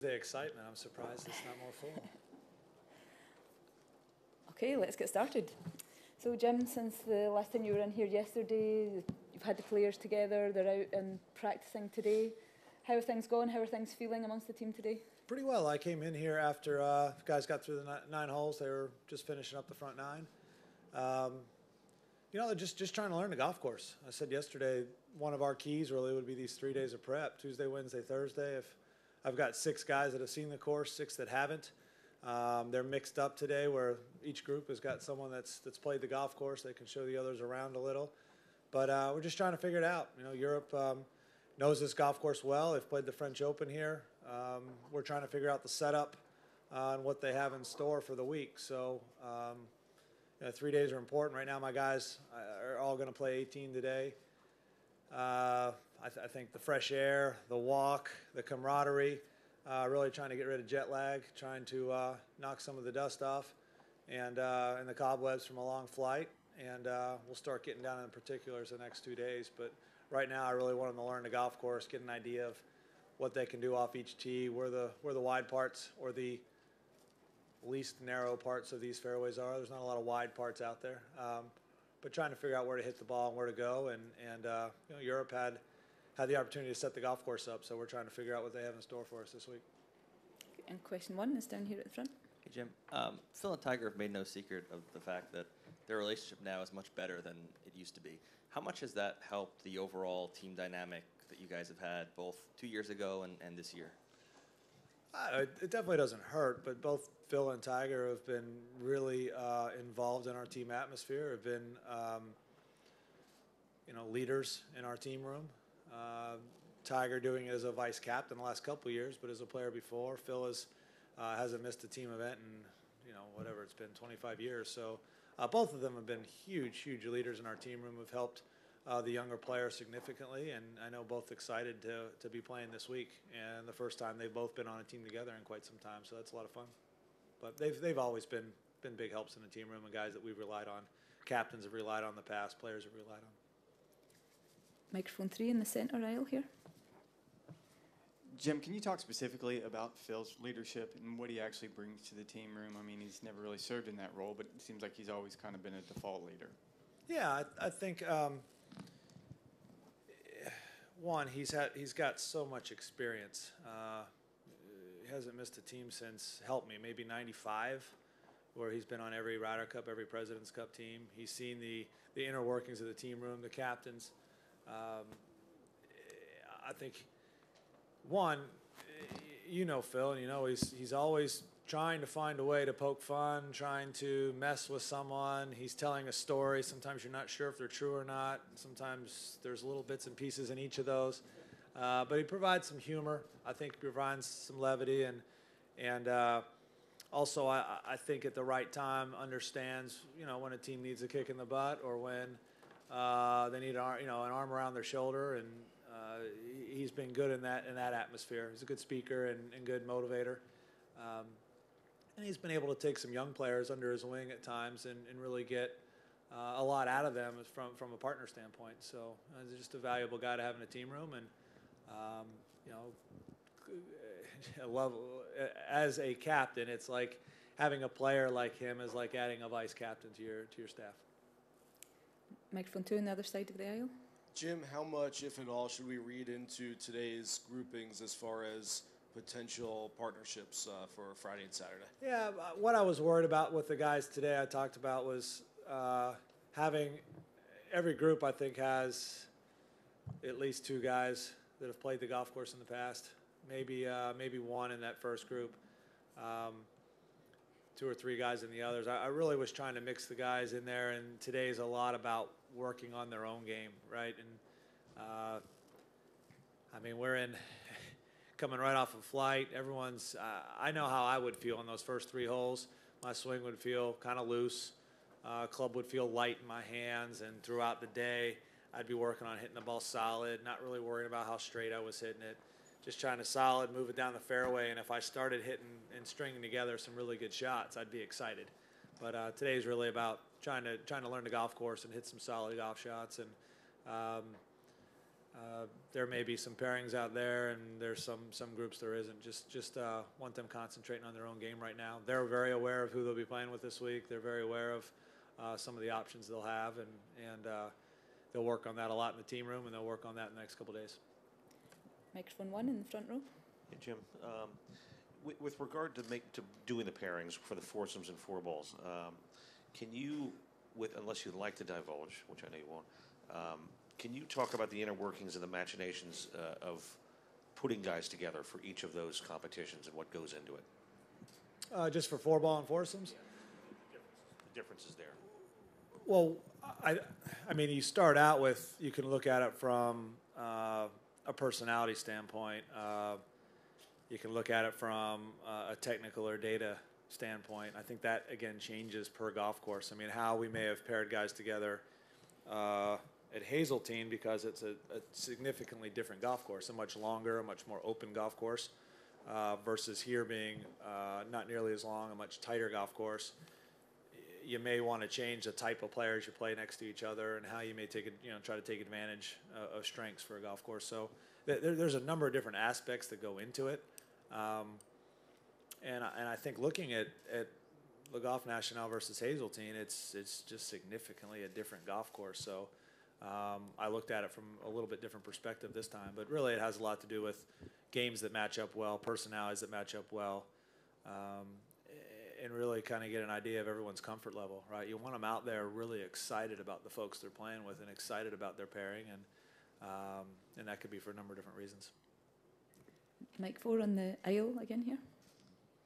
The excitement, I'm surprised it's not more full. Okay, let's get started. So Jim, since the last time you were in here yesterday, you've had the players together, they're out and practicing today. How are things going? How are things feeling amongst the team today? Pretty well. I came in here after guys got through the nine holes. They were just finishing up the front nine. They're just trying to learn the golf course. I said yesterday, one of our keys really would be these 3 days of prep, Tuesday, Wednesday, Thursday. If I've got 6 guys that have seen the course, 6 that haven't. They're mixed up today where each group has got someone that's played the golf course. They can show the others around a little. But we're just trying to figure it out. Europe knows this golf course well. They've played the French Open here. We're trying to figure out the setup and what they have in store for the week. So 3 days are important. Right now my guys are all going to play 18 today. I think the fresh air, the walk, the camaraderie, really trying to get rid of jet lag, trying to knock some of the dust off and the cobwebs from a long flight. And we'll start getting down in the particulars the next 2 days. But right now I really want them to learn the golf course, get an idea of what they can do off each tee, where the wide parts or the least narrow parts of these fairways are. There's not a lot of wide parts out there. But trying to figure out where to hit the ball and where to go. And Europe had the opportunity to set the golf course up, so we're trying to figure out what they have in store for us this week. And question 1 is down here at the front. Hey, Jim. Phil and Tiger have made no secret of the fact that their relationship now is much better than it used to be. How much has that helped the overall team dynamic that you guys have had both 2 years ago and this year? It definitely doesn't hurt, but both Phil and Tiger have been really involved in our team atmosphere, have been leaders in our team room. Tiger doing it as a vice captain the last couple of years, but as a player before. Phil hasn't missed a team event in whatever it's been, 25 years. So both of them have been huge leaders in our team room, have helped the younger players significantly, and I know both excited to be playing this week, and the first time they've both been on a team together in quite some time, so that's a lot of fun. But they've always been big helps in the team room and guys that we've relied on. Captains have relied on in the past, players have relied on. Microphone 3 in the centre aisle here. Jim, can you talk specifically about Phil's leadership and what he actually brings to the team room? I mean, he's never really served in that role, but it seems like he's always kind of been a default leader. Yeah, I think one, he's got so much experience. He hasn't missed a team since, help me, maybe 95, where he's been on every Ryder Cup, every President's Cup team. He's seen the inner workings of the team room, the captains. I think, one, Phil, and he's always trying to find a way to poke fun, trying to mess with someone. He's telling a story. Sometimes you're not sure if they're true or not. Sometimes there's little bits and pieces in each of those. But he provides some humor. I think he provides some levity, and also I think at the right time understands when a team needs a kick in the butt or when they need an arm around their shoulder, and he's been good in that atmosphere. He's a good speaker and good motivator. And he's been able to take some young players under his wing at times and really get a lot out of them from a partner standpoint. So he's just a valuable guy to have in a team room. And, as a captain, it's like having a player like him is like adding a vice captain to your staff. Microphone 2 on the other side of the aisle. Jim, how much, if at all, should we read into today's groupings as far as potential partnerships for Friday and Saturday? Yeah, what I was worried about with the guys today I talked about was having every group, I think, has at least 2 guys that have played the golf course in the past, maybe one in that first group, 2 or 3 guys in the others. I really was trying to mix the guys in there, and today's a lot about working on their own game, right? And we're coming right off a flight. Everyone's, I know how I would feel in those first 3 holes. My swing would feel kind of loose. Club would feel light in my hands, and throughout the day, I'd be working on hitting the ball solid, not really worrying about how straight I was hitting it. Just trying to solid, move it down the fairway, and if I started hitting and stringing together some really good shots, I'd be excited. But today's really about trying to learn the golf course and hit some solid golf shots. And there may be some pairings out there, and there's some groups there isn't. Just want them concentrating on their own game right now. They're very aware of who they'll be playing with this week. They're very aware of some of the options they'll have, and they'll work on that a lot in the team room, and they'll work on that in the next couple days. Microphone 1 in the front row. Hey, Jim. With regard to doing the pairings for the foursomes and four balls, can you, unless you'd like to divulge, which I know you won't, can you talk about the inner workings and the machinations of putting guys together for each of those competitions and what goes into it? Just for four ball and foursomes? The differences there. Well, I mean, you start out with, you can look at it from a personality standpoint. You can look at it from a technical or data standpoint. I think that, again, changes per golf course. I mean, how we may have paired guys together at Hazeltine, because it's a significantly different golf course, a much longer, a much more open golf course, versus here being not nearly as long, a much tighter golf course. You may want to change the type of players you play next to each other, and how you may try to take advantage of strengths for a golf course. So there's a number of different aspects that go into it. And I think looking at Le Golf National versus Hazeltine, it's just significantly a different golf course. So I looked at it from a little bit different perspective this time. But really, it has a lot to do with games that match up well, personalities that match up well, and really kind of get an idea of everyone's comfort level, right? You want them out there really excited about the folks they're playing with and excited about their pairing, and that could be for a number of different reasons. Mic 4 on the aisle again here.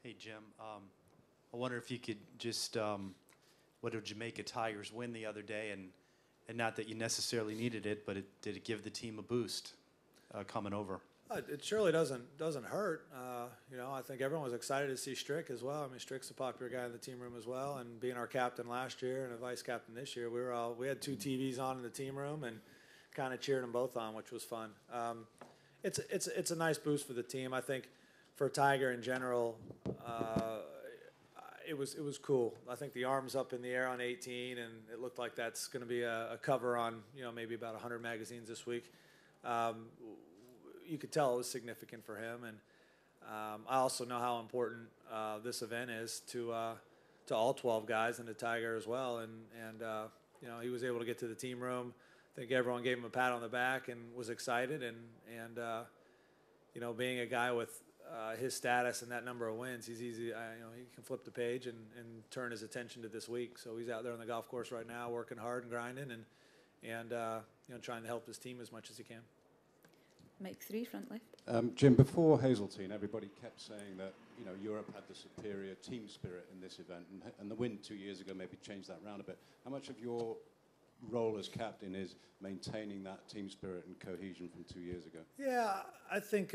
Hey, Jim. I wonder if you could just, what did Jamaica Tigers win the other day? And not that you necessarily needed it, but did it give the team a boost coming over? It surely doesn't hurt. I think everyone was excited to see Strick as well. I mean, Strick's a popular guy in the team room as well, and being our captain last year and a vice captain this year, we had 2 TVs on in the team room and kind of cheered them both on, which was fun. It's a nice boost for the team. I think for Tiger in general, it was cool. I think the arms up in the air on 18, and it looked like that's going to be a cover on maybe about 100 magazines this week. You could tell it was significant for him, and I also know how important this event is to all 12 guys and to Tiger as well. And he was able to get to the team room. I think everyone gave him a pat on the back and was excited. And being a guy with his status and that number of wins, he's easy. He can flip the page and turn his attention to this week. So he's out there on the golf course right now, working hard and grinding, and trying to help his team as much as he can. Mic 3, front left. Jim, before Hazeltine, everybody kept saying that Europe had the superior team spirit in this event, and the win 2 years ago maybe changed that round a bit. How much of your role as captain is maintaining that team spirit and cohesion from 2 years ago? Yeah, I think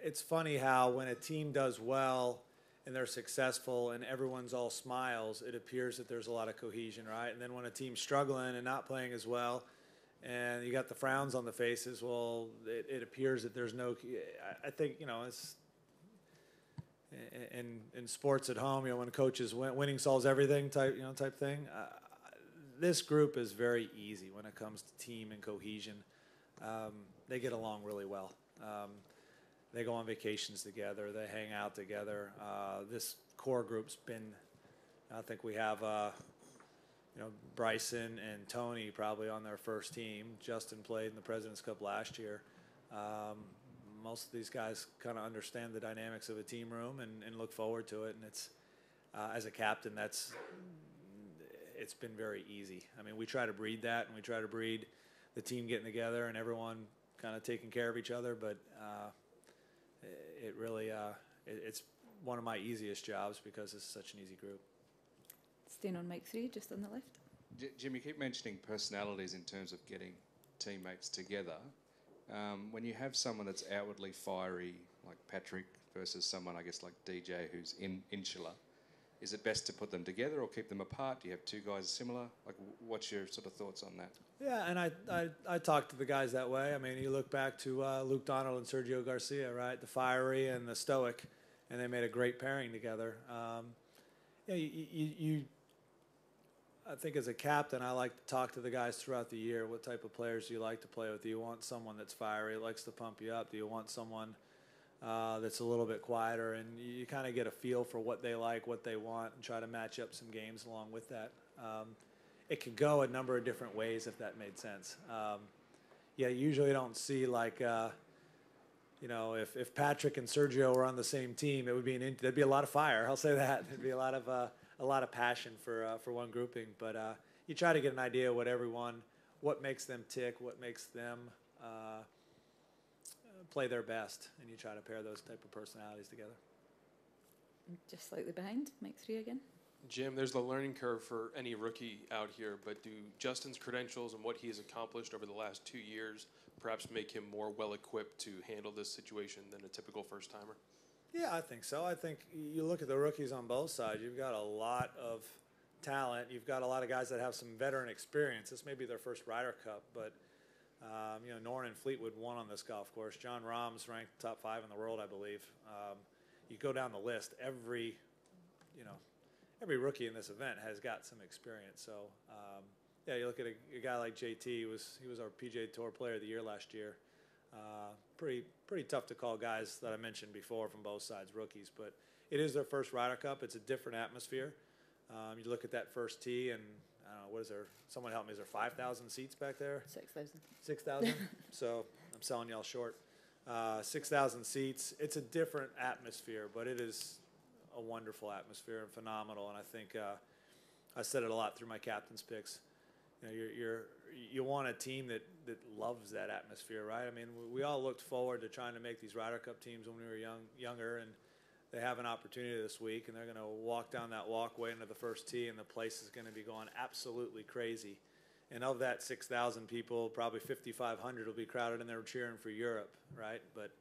it's funny how when a team does well and they're successful and everyone's all smiles, it appears that there's a lot of cohesion, right? And then when a team's struggling and not playing as well, and you got the frowns on the faces, well, it appears that there's no. I think it's in sports at home. When coaches winning solves everything type thing. This group is very easy when it comes to team and cohesion. They get along really well. They go on vacations together. They hang out together. This core group's been. I think we have. Bryson and Tony probably on their first team. Justin played in the President's Cup last year. Most of these guys kind of understand the dynamics of a team room and look forward to it. And it's as a captain, it's been very easy. I mean, we try to breed that, and we try to breed the team getting together and everyone kind of taking care of each other. But it really it's one of my easiest jobs because it's such an easy group. Staying on mic 3, just on the left. Jim, you keep mentioning personalities in terms of getting teammates together. When you have someone that's outwardly fiery, like Patrick, versus someone, I guess, like DJ, who's insular, is it best to put them together or keep them apart? Do you have 2 guys similar? Like, what's your sort of thoughts on that? Yeah, and I talk to the guys that way. I mean, you look back to Luke Donald and Sergio Garcia, right? The fiery and the stoic, and they made a great pairing together. I think as a captain, I like to talk to the guys throughout the year. What type of players do you like to play with? Do you want someone that's fiery, likes to pump you up? Do you want someone that's a little bit quieter? And you kind of get a feel for what they like, what they want, and try to match up some games along with that. It could go a number of different ways, if that made sense. Yeah, you usually don't see like, you know, if Patrick and Sergio were on the same team, it would be there'd be a lot of fire. I'll say that. There'd be a lot of passion for one grouping. But you try to get an idea of what makes them tick, what makes them play their best, and you try to pair those type of personalities together. Just slightly behind, Mike 3 again. Jim, there's the learning curve for any rookie out here, but do Justin's credentials and what he has accomplished over the last 2 years perhaps make him more well-equipped to handle this situation than a typical first-timer? Yeah, I think so. I think you look at the rookies on both sides, you've got a lot of talent. You've got a lot of guys that have some veteran experience. This may be their first Ryder Cup, but you know, Norton and Fleetwood won on this golf course. John Rahm's ranked top 5 in the world, I believe. You go down the list, every rookie in this event has got some experience. So, yeah, you look at a guy like JT. He was our PGA Tour Player of the Year last year. Pretty tough to call guys that I mentioned before from both sides rookies, but it is their first Ryder Cup. It's a different atmosphere. You look at that first tee, and I don't know, what is there? Someone help me. Is there 5,000 seats back there? 6,000. 6,000. So I'm selling y'all short. 6,000 seats. It's a different atmosphere, but it is a wonderful atmosphere and phenomenal. And I think I said it a lot through my captain's picks. You know, you want a team that loves that atmosphere, right? I mean, we all looked forward to trying to make these Ryder Cup teams when we were younger, and they have an opportunity this week, and they're going to walk down that walkway into the first tee, and the place is going to be going absolutely crazy. And of that 6,000 people, probably 5,500 will be crowded in there cheering for Europe, right? But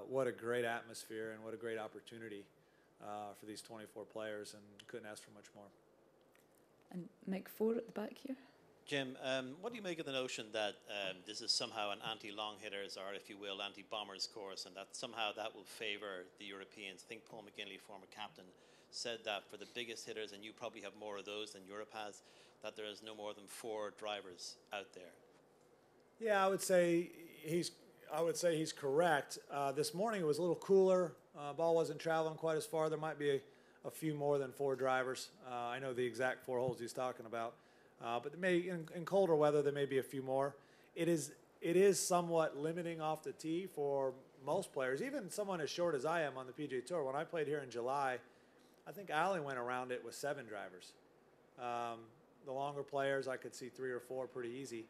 what a great atmosphere and what a great opportunity for these 24 players, and couldn't ask for much more. And Mike 4 at the back here. Jim, what do you make of the notion that this is somehow an anti-long hitters, or if you will, anti-bombers course, and that somehow that will favour the Europeans? I think Paul McGinley, former captain, said that for the biggest hitters, and you probably have more of those than Europe has, that there is no more than 4 drivers out there. Yeah, I would say he's correct. This morning it was a little cooler. Ball wasn't traveling quite as far. There might be a few more than 4 drivers. I know the exact 4 holes he's talking about. But there may, in colder weather, there may be a few more. It is somewhat limiting off the tee for most players, even someone as short as I am on the PGA Tour. When I played here in July, I think I only went around it with 7 drivers. The longer players, I could see 3 or 4 pretty easy.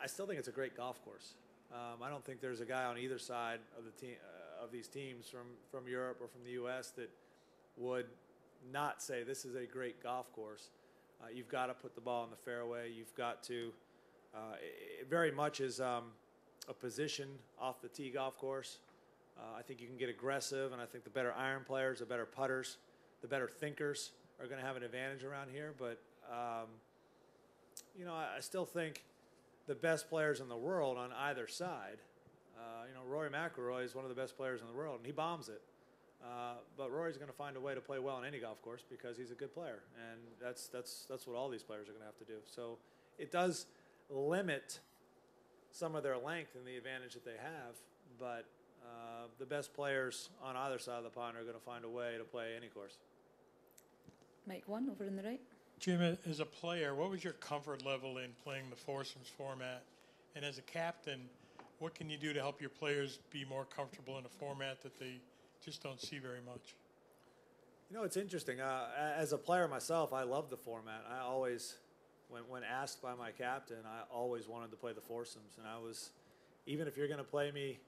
I still think it's a great golf course. I don't think there's a guy on either side of the team of these teams from Europe or from the U.S. that would not say this is a great golf course. You've got to put the ball in the fairway. You've got to. It very much is a position off the tee golf course. I think you can get aggressive, and I think the better iron players, the better putters, the better thinkers are going to have an advantage around here. But you know, I still think the best players in the world on either side. You know, Rory McIlroy is one of the best players in the world, and he bombs it. But Rory's going to find a way to play well on any golf course because he's a good player, and that's what all these players are going to have to do. So it does limit some of their length and the advantage that they have, but the best players on either side of the pond are going to find a way to play any course. Mike 1 over on the right. Jim, as a player, what was your comfort level in playing the foursomes format? And as a captain, what can you do to help your players be more comfortable in a format that they just don't see very much? You know, it's interesting. As a player myself, I love the format. I always, when asked by my captain, I always wanted to play the foursomes. And I was, even if you're going to play me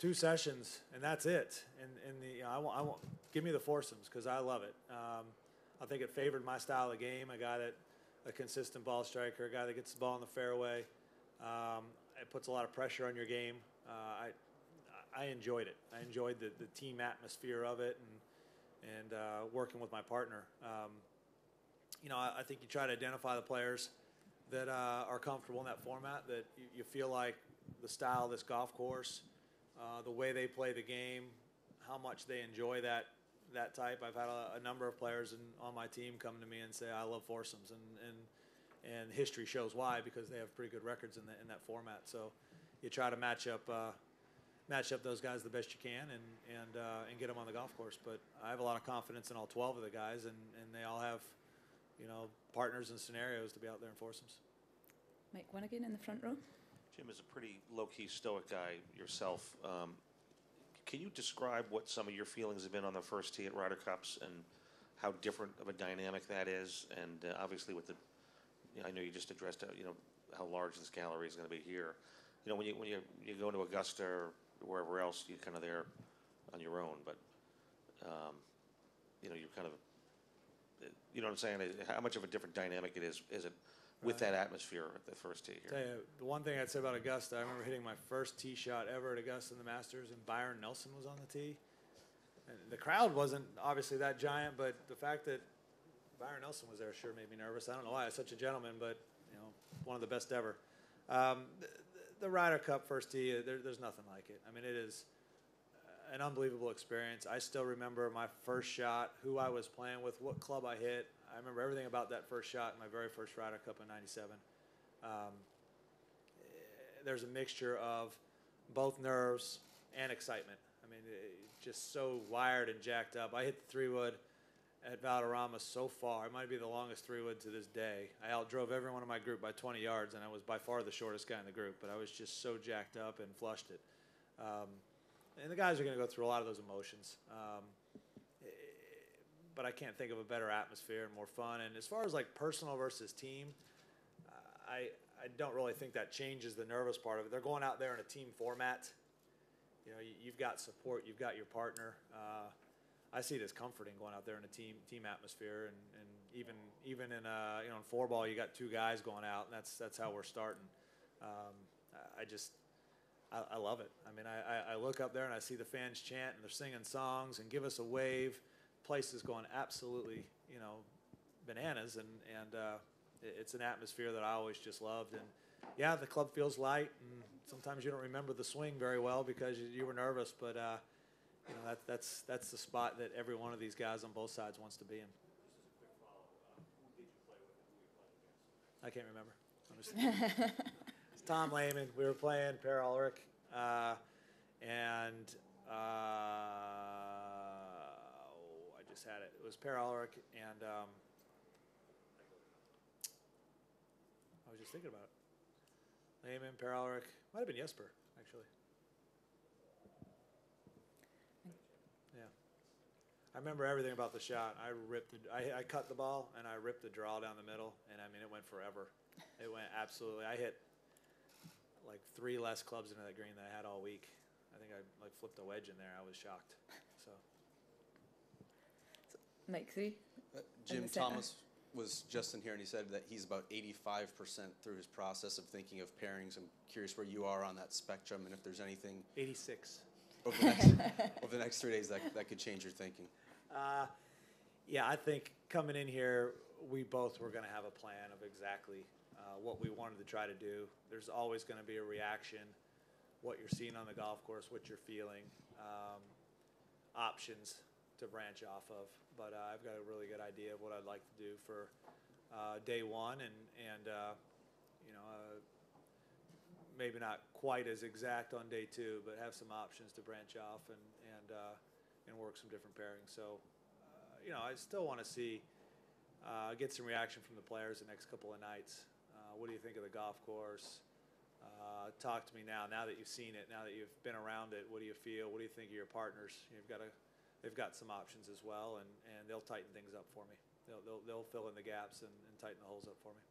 2 sessions and that's it, and I want give me the foursomes because I love it. I think it favored my style of game. A consistent ball striker, a guy that gets the ball in the fairway. It puts a lot of pressure on your game. I enjoyed it. I enjoyed the team atmosphere of it and working with my partner. You know, I think you try to identify the players that are comfortable in that format, that you feel like the style of this golf course, the way they play the game, how much they enjoy that that type. I've had a number of players on my team come to me and say, I love foursomes, and history shows why, because they have pretty good records in that format. So you try to match up those guys the best you can and get them on the golf course. But I have a lot of confidence in all 12 of the guys, and they all have, partners and scenarios to be out there in foursomes. Mike, one again in the front row. Jim is a pretty low-key, stoic guy yourself. Can you describe what some of your feelings have been on the first tee at Ryder Cups and how different of a dynamic that is? And obviously, with I know you just addressed, how large this gallery is going to be here. When you go into Augusta or wherever else, you're kind of there on your own. But you're kind of, what I'm saying? How much of a different dynamic is it? With that atmosphere at the first tee here. Tell you, the one thing I'd say about Augusta, I remember hitting my first tee shot ever at Augusta in the Masters, and Byron Nelson was on the tee. And the crowd wasn't obviously that giant, but the fact that Byron Nelson was there sure made me nervous. I don't know why. He's such a gentleman, but one of the best ever. The Ryder Cup first tee, there's nothing like it. I mean, it is an unbelievable experience. I still remember my first shot, who I was playing with, what club I hit. I remember everything about that first shot in my very first Ryder Cup in '97. There's a mixture of both nerves and excitement. I mean, just so wired and jacked up. I hit the 3-wood at Valderrama so far. It might be the longest 3-wood to this day. I outdrove everyone in my group by 20 yards, and I was by far the shortest guy in the group, but I was just so jacked up and flushed it. And the guys are going to go through a lot of those emotions. But I can't think of a better atmosphere and more fun. And as far as like personal versus team, I don't really think that changes the nervous part of it. They're going out there in a team format. You've got support, you've got your partner. I see it as comforting going out there in a team atmosphere, and even in in 4-ball, you got 2 guys going out, and that's how we're starting. I love it. I mean, I look up there and I see the fans chant and they're singing songs and give us a wave. Place is going absolutely, bananas, and it's an atmosphere that I always just loved. And yeah, the club feels light, and sometimes you don't remember the swing very well because you were nervous. But that's the spot that every one of these guys on both sides wants to be in. I can't remember. It's Tom Lehman. We were playing Per Ulrich, and. Had it. It was Per Ulrich, and I was just thinking about it. Lehman, Per Ulrich, might have been Jesper, actually. Yeah, I remember everything about the shot. I cut the ball and I ripped the draw down the middle, and I mean it went forever. It went absolutely. I hit like 3 less clubs into that green than I had all week. I think I flipped a wedge in there. I was shocked. So. Mike 3. Jim Thomas was just in here, and he said that he's about 85% through his process of thinking of pairings. I'm curious where you are on that spectrum, and if there's anything 86 over the next 3 days that could change your thinking. Yeah, I think coming in here, we both were going to have a plan of exactly what we wanted to try to do. There's always going to be a reaction, what you're seeing on the golf course, what you're feeling, options to branch off of. But I've got a really good idea of what I'd like to do for day 1, and maybe not quite as exact on day 2, but have some options to branch off and work some different pairings. So, I still want to see get some reaction from the players the next couple of nights. What do you think of the golf course? Talk to me now that you've seen it, now that you've been around it. What do you feel? What do you think of your partners? They've got some options as well, and they'll tighten things up for me. They'll fill in the gaps and tighten the holes up for me.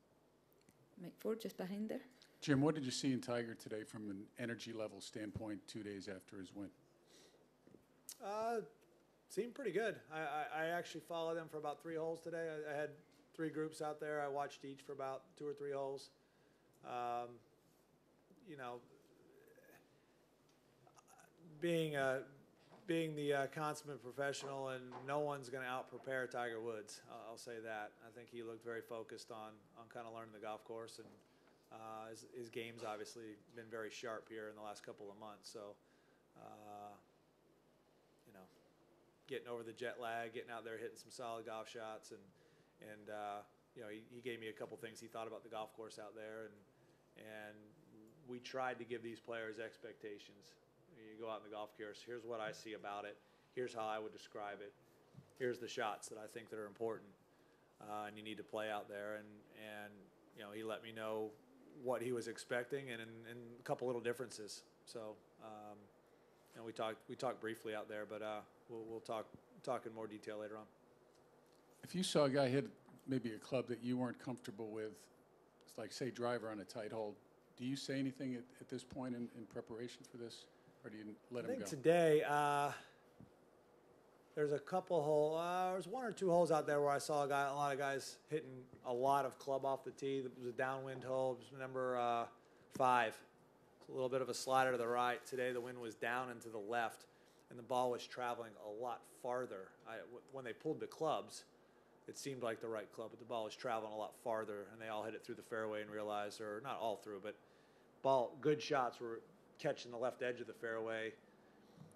Mike 4, just behind there. Jim, what did you see in Tiger today from an energy level standpoint 2 days after his win? Seemed pretty good. I actually followed them for about 3 holes today. I had 3 groups out there. I watched each for about 2 or 3 holes. Being the consummate professional, and no one's going to out-prepare Tiger Woods. I'll say that. I think he looked very focused on kind of learning the golf course, and his game's obviously been very sharp here in the last couple of months. So, getting over the jet lag, getting out there, hitting some solid golf shots, and you know, he gave me a couple things he thought about the golf course out there, and we tried to give these players expectations. You go out in the golf course, here's what I see about it, here's how I would describe it, here's the shots that I think that are important, and you need to play out there, and you know, he let me know what he was expecting, and a couple little differences. So, and we talked briefly out there, but we'll talk in more detail later on. If you saw a guy hit maybe a club that you weren't comfortable with, it's like, say, driver on a tight hole, do you say anything at this point in preparation for this, or do you let him go? I think today there's a couple holes. There's one or two holes out there where I saw a lot of guys hitting a lot of club off the tee. It was a downwind hole. It was number 5. It's a little bit of a slider to the right. Today the wind was down and to the left, and the ball was traveling a lot farther. When they pulled the clubs, it seemed like the right club, but the ball was traveling a lot farther, and they all hit it through the fairway and realized, or not all through, but good shots were catching the left edge of the fairway.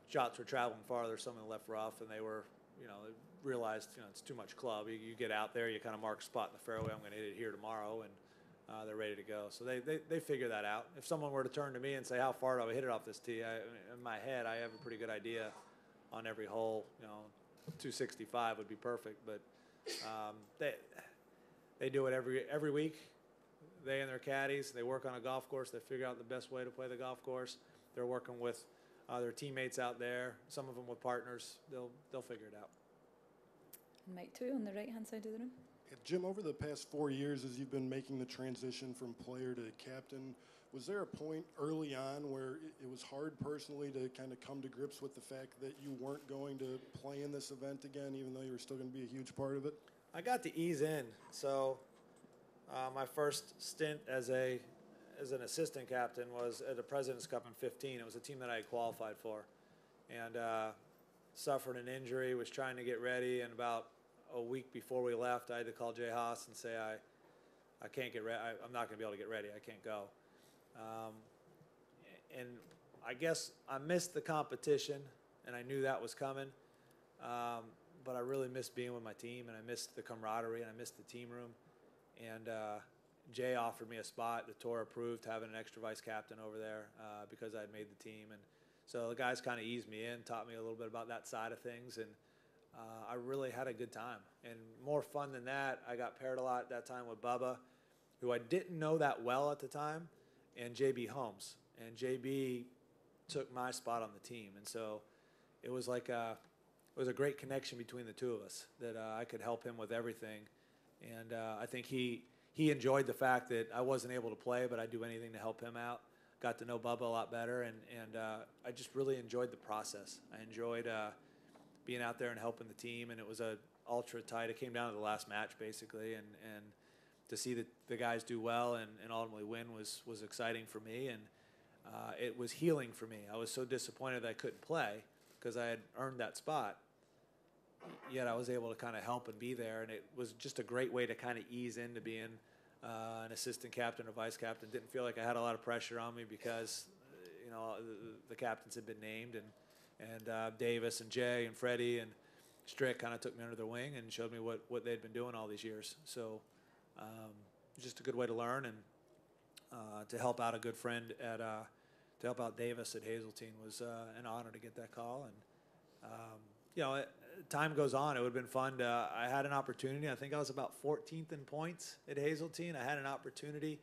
Shots were traveling farther, some in the left rough, and they were, you know, they realized, you know, it's too much club. You get out there, you kind of mark a spot in the fairway. I'm going to hit it here tomorrow, and they're ready to go. So they figure that out. If someone were to turn to me and say, how far do I hit it off this tee? In my head, I have a pretty good idea on every hole. You know, 265 would be perfect, but they do it every week. They and their caddies, they work on a golf course. They figure out the best way to play the golf course. They're working with their teammates out there, some of them with partners. They'll figure it out. And Mike, too, on the right-hand side of the room. Yeah, Jim, over the past 4 years, as you've been making the transition from player to captain, was there a point early on where it was hard personally to kind of come to grips with the fact that you weren't going to play in this event again, even though you were still going to be a huge part of it? I got to ease in. So my first stint as an assistant captain was at the President's Cup in 15. It was a team that I had qualified for, and suffered an injury, was trying to get ready, and about a week before we left, I had to call Jay Haas and say, I can't get ready. I'm not going to be able to get ready. I can't go. And I guess I missed the competition, and I knew that was coming, but I really missed being with my team, and I missed the camaraderie, and I missed the team room. And Jay offered me a spot. The tour approved having an extra vice captain over there because I had made the team. And so the guys kind of eased me in, taught me a little bit about that side of things, and I really had a good time. And more fun than that, I got paired a lot at that time with Bubba, who I didn't know that well at the time, and JB Holmes. And JB took my spot on the team. And so it was like it was a great connection between the two of us, that I could help him with everything. And I think he enjoyed the fact that I wasn't able to play, but I'd do anything to help him out. Got to know Bubba a lot better, and I just really enjoyed the process. I enjoyed being out there and helping the team, and it was a ultra tight. It came down to the last match, basically, and to see the guys do well and ultimately win was exciting for me, and it was healing for me. I was so disappointed that I couldn't play because I had earned that spot, yet I was able to kind of help and be there, and it was just a great way to kind of ease into being an assistant captain or vice captain. Didn't feel like I had a lot of pressure on me because, you know, the captains had been named, and Davis and Jay and Freddie and Strick kind of took me under their wing and showed me what they'd been doing all these years. So it was just a good way to learn, and to help out a good friend to help out Davis at Hazeltine was an honor to get that call. And you know, time goes on. It would have been fun to. I had an opportunity. I think I was about 14th in points at Hazeltine. I had an opportunity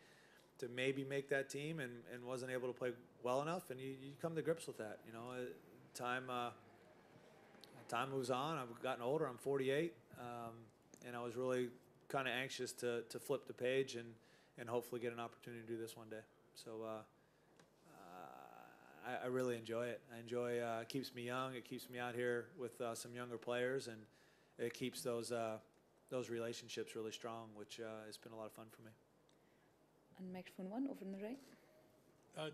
to maybe make that team, and wasn't able to play well enough. And you come to grips with that. You know, time moves on. I've gotten older. I'm 48, and I was really kind of anxious to flip the page and hopefully get an opportunity to do this one day. So I really enjoy it. I enjoy it keeps me young. It keeps me out here with some younger players, and it keeps those relationships really strong, which has been a lot of fun for me. And microphone 1 over on the right.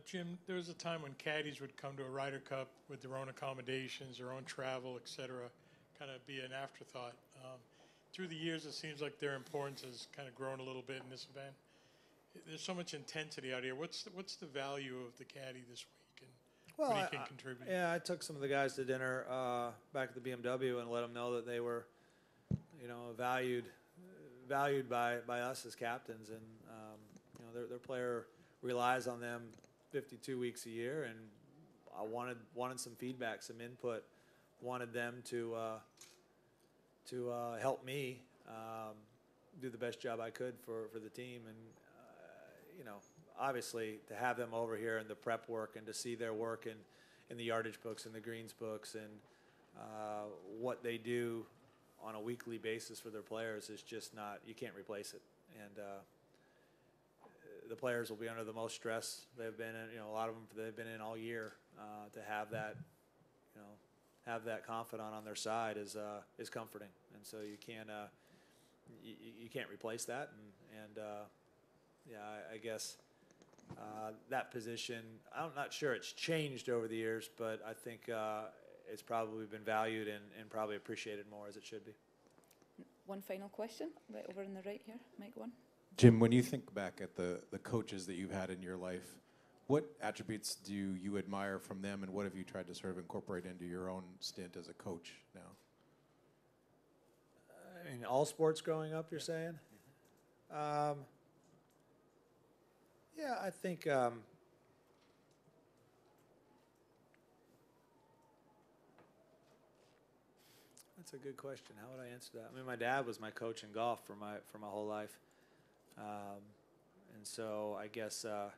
Jim, there was a time when caddies would come to a Ryder Cup with their own accommodations, their own travel, etc., kind of be an afterthought. Through the years, it seems like their importance has kind of grown a little bit in this event. There's so much intensity out here. What's the value of the caddy this week? Well, what he can contribute. Yeah, I took some of the guys to dinner back at the BMW and let them know that they were, valued by us as captains, and their player relies on them 52 weeks a year, and I wanted some feedback, some input, wanted them to help me do the best job I could for the team, and obviously to have them over here in the prep work and to see their work in the yardage books and the greens books and what they do on a weekly basis for their players is just not, you can't replace it. And the players will be under the most stress they've been in, a lot of them they've been in all year. To have that, have that confidant on their side is comforting. And so you can't replace that. And I guess that position, I'm not sure it's changed over the years, but I think it's probably been valued and probably appreciated more as it should be. One final question, right over on the right here, Mike 1. Jim, when you think back at the coaches that you've had in your life, what attributes do you admire from them, and what have you tried to sort of incorporate into your own stint as a coach now? In all sports growing up, you're saying? Yeah, I think that's a good question. How would I answer that? I mean, my dad was my coach in golf for my whole life, and so I guess I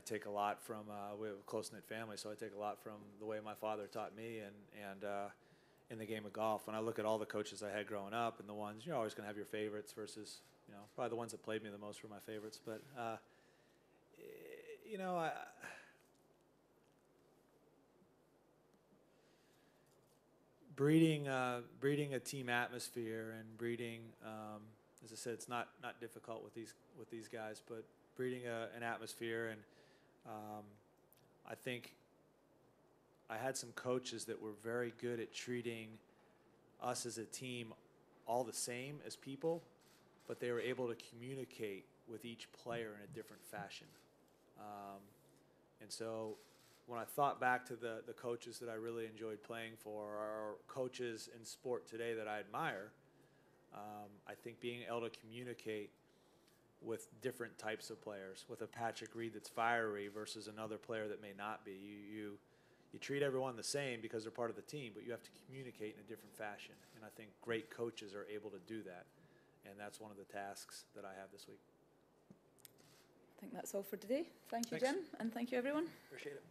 take a lot from we have a close-knit family, so I take a lot from the way my father taught me and in the game of golf. When I look at all the coaches I had growing up and the ones, you're always going to have your favorites versus, probably the ones that played me the most were my favorites. But, breeding a team atmosphere and breeding, as I said, it's not difficult with these guys, but breeding an atmosphere. And I think I had some coaches that were very good at treating us as a team all the same as people, but they were able to communicate with each player in a different fashion. And so when I thought back to the coaches that I really enjoyed playing for, or coaches in sport today that I admire, I think being able to communicate with different types of players, with a Patrick Reed that's fiery versus another player that may not be. You treat everyone the same because they're part of the team, but you have to communicate in a different fashion. And I think great coaches are able to do that. And that's one of the tasks that I have this week. I think that's all for today. Thank you, Thanks. Jim, and thank you, everyone. Appreciate it.